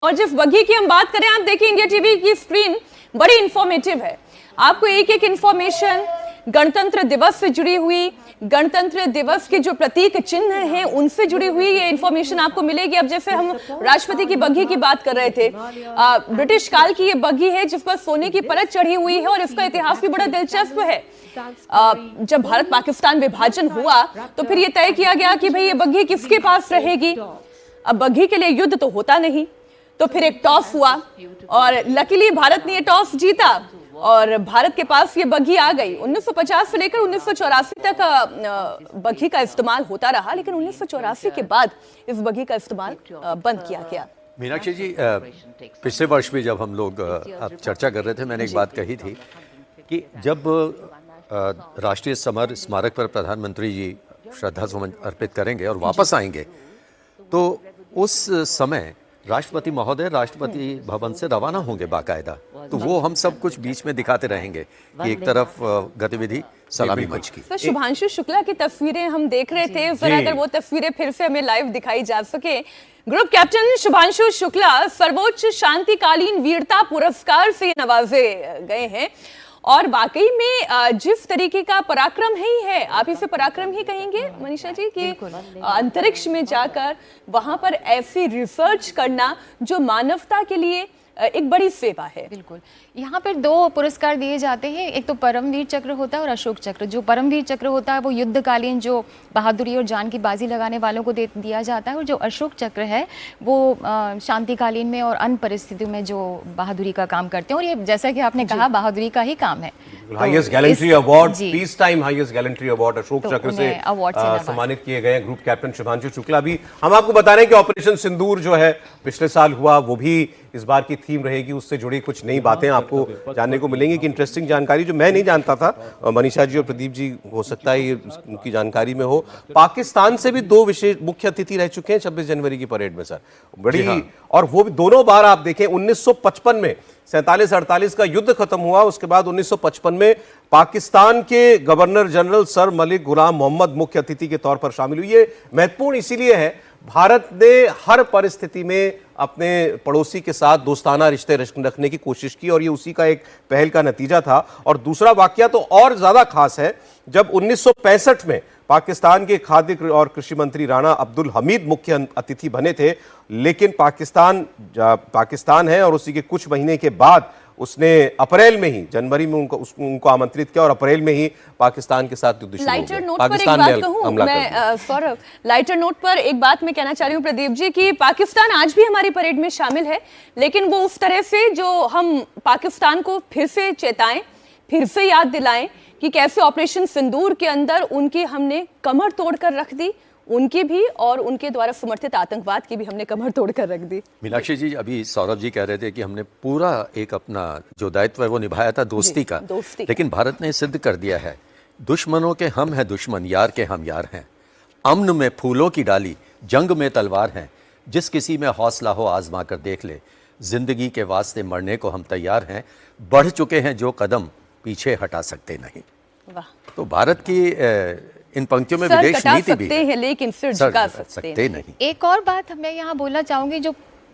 और जिस बग्घी की हम बात करें, आप देखिए इंडिया टीवी की स्क्रीन बड़ी इंफॉर्मेटिव है। आपको एक एक इंफॉर्मेशन गणतंत्र दिवस से जुड़ी हुई, गणतंत्र दिवस के जो प्रतीक चिन्ह हैं उनसे जुड़ी हुई ये इंफॉर्मेशन आपको मिलेगी। अब जैसे हम राष्ट्रपति की बग्घी की बात कर रहे थे, ब्रिटिश काल की ये बग्घी है जिस पर सोने की परत चढ़ी हुई है और इसका इतिहास भी बड़ा दिलचस्प है। जब भारत पाकिस्तान विभाजन हुआ तो फिर ये तय किया गया कि भाई ये बग्घी किसके पास रहेगी। अब बग्घी के लिए युद्ध तो होता नहीं, तो फिर एक टॉस हुआ और लकीली भारत ने ये टॉस जीता और भारत के पास ये बग्घी आ गई। 1950 से लेकर 1984 तक बग्घी का इस्तेमाल होता रहा, लेकिन 1984 के बाद इस बग्घी का इस्तेमाल बंद किया गया। मीनाक्षी जी, पिछले वर्ष भी जब हम लोग आप चर्चा कर रहे थे, मैंने एक बात कही थी कि जब राष्ट्रीय समर स्मारक पर प्रधानमंत्री जी श्रद्धासुमन अर्पित करेंगे और वापस आएंगे तो उस समय राष्ट्रपति महोदय राष्ट्रपति भवन से रवाना होंगे बाकायदा, तो वो हम सब कुछ बीच में दिखाते रहेंगे कि एक तरफ गतिविधि सलामी मंच की। तो शुभांशु शुक्ला की तस्वीरें हम देख रहे थे, जरा अगर वो तस्वीरें फिर से हमें लाइव दिखाई जा सके। ग्रुप कैप्टन शुभांशु शुक्ला सर्वोच्च शांतिकालीन वीरता पुरस्कार से नवाजे गए हैं और वाकई में जिस तरीके का पराक्रम है, आप इसे पराक्रम ही कहेंगे मनीषा जी, कि अंतरिक्ष में जाकर वहां पर ऐसी रिसर्च करना जो मानवता के लिए एक बड़ी सेवा है। बिल्कुल, यहाँ पर दो पुरस्कार दिए जाते हैं, एक तो परमवीर चक्र होता है और अशोक चक्र। जो परमवीर चक्र होता है वो युद्धकालीन जो बहादुरी और जान की बाजी लगाने वालों को दिया जाता है, और जो अशोक चक्र है वो शांतिकालीन में और अन्य परिस्थितियों में जो बहादुरी का काम करते हैं, और ये जैसा कि आपने कहा बहादुरी का ही काम है। Highest gallantry award, peace time highest gallantry award Ashok चक्र से सम्मानित किए गए ग्रुप कैप्टन शुभांशु शुक्ला भी। हम आपको बता रहे हैं कि ऑपरेशन सिंदूर जो है पिछले साल हुआ, वो भी इस बार की थीम रहेगी, उससे जुड़ी कुछ नई बातें आपको जानने को मिलेंगी कि इंटरेस्टिंग जानकारी जो मैं नहीं जानता था। मनीषा जी और प्रदीप जी हो सकता है ये उनकी जानकारी में हो। पाकिस्तान से भी दो विशेष मुख्य अतिथि रह चुके हैं 26 जनवरी की परेड में सर, बड़ी और वो भी दोनों बार आप देखें 1955 में 47-48 का युद्ध खत्म हुआ, उसके बाद 1955 में पाकिस्तान के गवर्नर जनरल सर मलिक गुलाम मोहम्मद मुख्य अतिथि के तौर पर शामिल हुई। ये महत्वपूर्ण इसीलिए है, भारत ने हर परिस्थिति में अपने पड़ोसी के साथ दोस्ताना रिश्ते रखने की कोशिश की और ये उसी का एक पहल का नतीजा था। और दूसरा वाकया तो और ज्यादा खास है, जब 1965 में पाकिस्तान के खाद्य और कृषि मंत्री राणा अब्दुल हमीद मुख्य अतिथि बने थे, लेकिन पाकिस्तान है और उसी के कुछ महीने के बाद उसने अप्रैल में ही, जनवरी में उनको आमंत्रित किया और अप्रैल में ही पाकिस्तान के साथ युद्ध शुरू हो गया। पाकिस्तान ने हमला कर दिया। सौरभ, लाइटर नोट पर एक बात मैं कहना चाह रही हूँ प्रदीप जी कि पाकिस्तान आज भी हमारी परेड में शामिल है, लेकिन वो उस तरह से जो हम पाकिस्तान को फिर से चेताएं, फिर से याद दिलाएं कि कैसे ऑपरेशन सिंदूर के अंदर उनकी हमने कमर तोड़कर रख दी, उनकी भी और उनके द्वारा समर्थित आतंकवाद की भी हमने कमर तोड़कर रख दी। मीनाक्षी जी, अभी सौरभ जी कह रहे थे कि हमने पूरा एक अपना जो दायित्व है वो निभाया था दोस्ती का, लेकिन भारत ने सिद्ध कर दिया है दुश्मनों के हम हैं दुश्मन, यार के हम यार हैं। अमन में फूलों की डाली, जंग में तलवार हैं, जिस किसी में हौसला हो आजमा कर देख ले, जिंदगी के वास्ते मरने को हम तैयार हैं, बढ़ चुके हैं जो कदम पीछे हटा सकते नहीं। वाह, तो भारत की इन पंक्तियों में विदेश नीति भी है, लेकिन सिर झुका सकते नहीं। एक और बात मैं यहाँ बोलना चाहूंगी, जो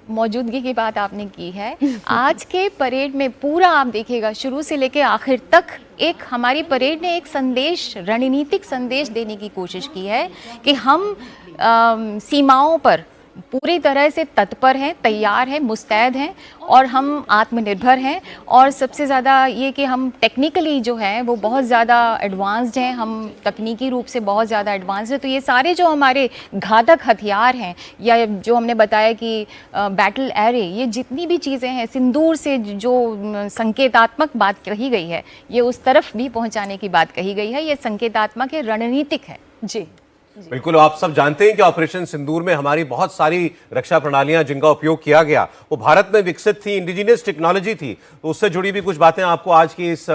मौजूदगी की बात आपने की है, आज के परेड में पूरा आप देखिएगा शुरू से लेकर आखिर तक एक हमारी परेड ने एक संदेश, रणनीतिक संदेश देने की कोशिश की है कि हम सीमाओं पर पूरी तरह से तत्पर हैं, तैयार हैं, मुस्तैद हैं और हम आत्मनिर्भर हैं। और सबसे ज़्यादा ये कि हम टेक्निकली जो है वो बहुत ज़्यादा एडवांस्ड हैं, हम तकनीकी रूप से बहुत ज़्यादा एडवांस्ड हैं। तो ये सारे जो हमारे घातक हथियार हैं या जो हमने बताया कि बैटल एरे, ये जितनी भी चीज़ें हैं, सिंदूर से जो संकेतात्मक बात कही गई है, ये उस तरफ भी पहुँचाने की बात कही गई है। ये संकेतात्मक है, रणनीतिक है। जी बिल्कुल, आप सब जानते हैं कि ऑपरेशन सिंदूर में हमारी बहुत सारी रक्षा प्रणालियां जिनका उपयोग किया गया वो भारत में विकसित थी, इंडिजिनियस टेक्नोलॉजी थी। तो उससे जुड़ी भी कुछ बातें आपको आज की इस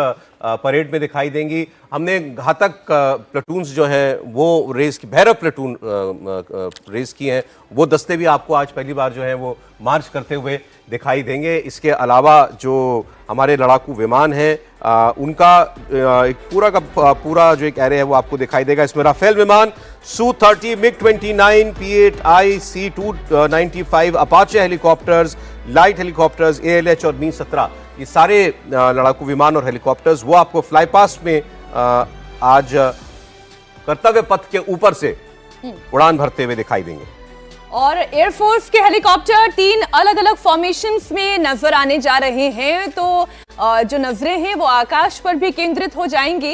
परेड में दिखाई देंगी। हमने घातक प्लेटून्स जो है वो रेस की, भैरव प्लेटून रेस की हैं, वो दस्ते भी आपको आज पहली बार जो है वो मार्च करते हुए दिखाई देंगे। इसके अलावा जो हमारे लड़ाकू विमान हैं उनका एक पूरा का पूरा जो एक एरे है वो आपको दिखाई देगा। इसमें राफेल विमान, Su-30, MiG-29, P-8I, C-295 Apache helicopters, light helicopters ALH और Mi-17, ये सारे लड़ाकू विमान और हेलीकॉप्टर्स वो आपको फ्लाई पास्ट में आज कर्तव्य पथ के ऊपर से उड़ान भरते हुए दिखाई देंगे। और एयरफोर्स के हेलीकॉप्टर 3 अलग अलग फॉर्मेशंस में नजर आने जा रहे हैं, तो जो नजरें हैं वो आकाश पर भी केंद्रित हो जाएंगी।